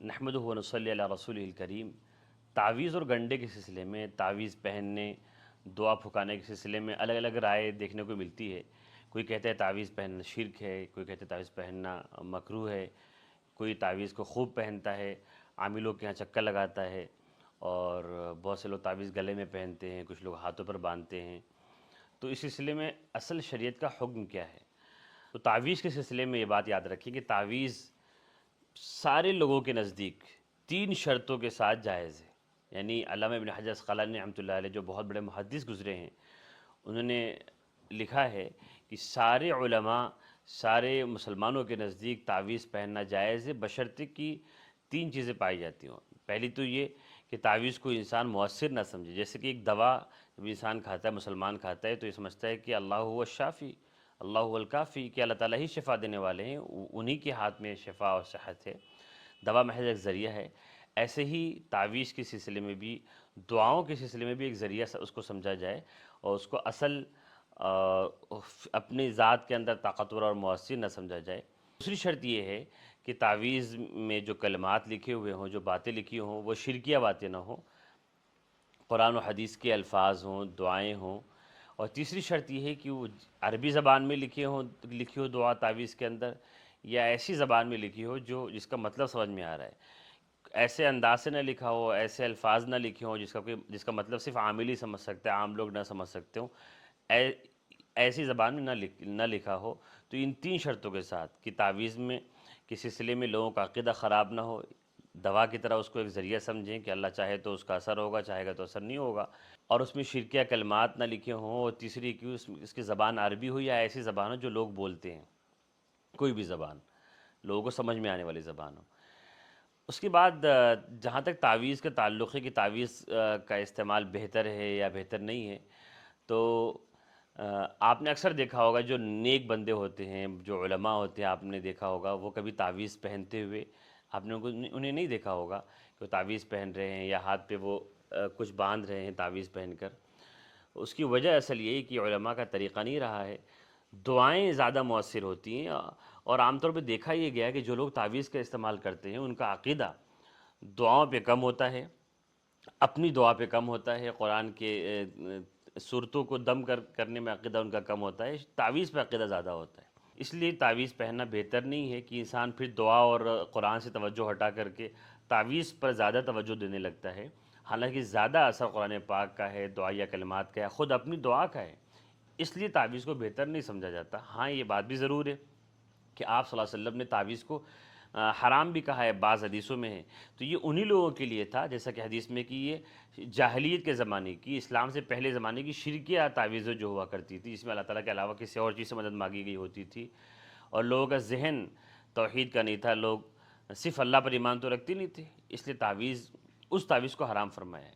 نحمدہ و نصلی علی رسولہ الکریم۔ تعویذ اور گنڈے کے سلسلے میں، تعویذ پہننے، دعا پھکانے کے سلسلے میں الگ الگ رائے دیکھنے کو ملتی ہے۔ کوئی کہتا ہے تعویذ پہننا شرک ہے، کوئی کہتا ہے تعویذ پہننا مکروہ ہے، کوئی تعویذ کو خوب پہنتا ہے، عامی لوگ کے یہاں چکر لگاتا ہے، اور بہت سے لوگ تعویذ گلے میں پہنتے ہیں، کچھ لوگ ہاتھوں پر باندھتے ہیں۔ تو اس سلسلے میں اصل شریعت کا حکم کیا ہے؟ تو تعویذ کے سلسلے میں یہ بات یاد رکھیے کہ تعویذ سارے لوگوں کے نزدیک 3 شرطوں کے ساتھ جائز ہے۔ یعنی علامہ ابن حجر عسقلانی رحمۃ اللہ علیہ جو بہت بڑے محدث گزرے ہیں، انہوں نے لکھا ہے کہ سارے علماء، سارے مسلمانوں کے نزدیک تعویذ پہننا جائز ہے، بشرطے کہ 3 چیزیں پائی جاتی ہوں۔ پہلی تو یہ کہ تعویذ کو انسان مؤثر نہ سمجھے، جیسے کہ ایک دوا جب انسان کھاتا ہے، مسلمان کھاتا ہے، تو یہ سمجھتا ہے کہ اللہ هو الشافی، اللہ هو الکافی، کہ اللہ تعالیٰ ہی شفا دینے والے ہیں، انہی کے ہاتھ میں شفا اور صحت ہے، دوا محض ایک ذریعہ ہے۔ ایسے ہی تعویذ کے سلسلے میں بھی، دعاؤں کے سلسلے میں بھی ایک ذریعہ اس کو سمجھا جائے، اور اس کو اصل اپنی ذات کے اندر طاقتور اور مؤثر نہ سمجھا جائے۔ دوسری شرط یہ ہے کہ تعویذ میں جو کلمات لکھے ہوئے ہوں، جو باتیں لکھی ہوں، وہ شرکیہ باتیں نہ ہوں، قرآن و حدیث کے الفاظ ہوں، دعائیں ہوں۔ اور تیسری شرط یہ ہے کہ وہ عربی زبان میں لکھی ہو دعا تعویذ کے اندر، یا ایسی زبان میں لکھی ہو جس کا مطلب سمجھ میں آ رہا ہے، ایسے انداز سے نہ لکھا ہو، ایسے الفاظ نہ لکھے ہوں جس کا مطلب صرف عامل ہی سمجھ سکتے ہیں، عام لوگ نہ سمجھ سکتے ہوں، ایسی زبان میں نہ لکھا ہو۔ تو ان 3 شرطوں کے ساتھ کہ تعویذ میں کسی سلسلے میں لوگوں کا عقیدہ خراب نہ ہو، دوا کی طرح اس کو ایک ذریعہ سمجھیں کہ اللہ چاہے تو اس کا اثر ہوگا، چاہے گا تو اثر نہیں ہوگا، اور اس میں شرکیہ کلمات نہ لکھے ہوں، اور تیسری کہ اس کی زبان عربی ہو یا ایسی زبان ہو جو لوگ بولتے ہیں، کوئی بھی زبان لوگوں کو سمجھ میں آنے والی زبان ہو۔ اس کے بعد جہاں تک تعویذ کا تعلق ہے کہ تعویذ کا استعمال بہتر ہے یا بہتر نہیں ہے، تو آپ نے اکثر دیکھا ہوگا جو نیک بندے ہوتے ہیں، جو علماء ہوتے ہیں، آپ نے دیکھا ہوگا وہ کبھی تعویذ پہنتے ہوئے آپ نے انہیں نہیں دیکھا ہوگا کہ وہ تعویذ پہن رہے ہیں یا ہاتھ پہ وہ کچھ باندھ رہے ہیں تعویذ پہن کر۔ اس کی وجہ اصل یہ ہے کہ علماء کا طریقہ نہیں رہا ہے، دعائیں زیادہ مؤثر ہوتی ہیں، اور عام طور پہ دیکھا یہ گیا ہے کہ جو لوگ تعویذ کا استعمال کرتے ہیں ان کا عقیدہ دعاؤں پہ کم ہوتا ہے، اپنی دعا پہ کم ہوتا ہے، قرآن کے صورتوں کو دم کرنے میں عقیدہ ان کا کم ہوتا ہے، تعویذ پہ عقیدہ زیادہ ہوتا ہے۔ اس لیے تعویذ پہننا بہتر نہیں ہے کہ انسان پھر دعا اور قرآن سے توجہ ہٹا کر کے تعویذ پر زیادہ توجہ دینے لگتا ہے، حالانکہ زیادہ اثر قرآن پاک کا ہے، دعائیہ کلمات کا ہے، خود اپنی دعا کا ہے، اس لیے تعویذ کو بہتر نہیں سمجھا جاتا۔ ہاں، یہ بات بھی ضرور ہے کہ آپ صلی اللہ علیہ وسلم نے تعویذ کو حرام بھی کہا ہے، بعض حدیثوں میں ہے، تو یہ انہی لوگوں کے لیے تھا، جیسا کہ حدیث میں کہ یہ جاہلیت کے زمانے کی، اسلام سے پہلے زمانے کی شرکیہ تعویذیں جو ہوا کرتی تھی، اس میں اللہ تعالیٰ کے علاوہ کسی اور چیز سے مدد مانگی گئی ہوتی تھی، اور لوگوں کا ذہن توحید کا نہیں تھا، لوگ صرف اللہ پر ایمان تو رکھتے نہیں تھے، اس لیے اس تعویذ کو حرام فرمایا ہے۔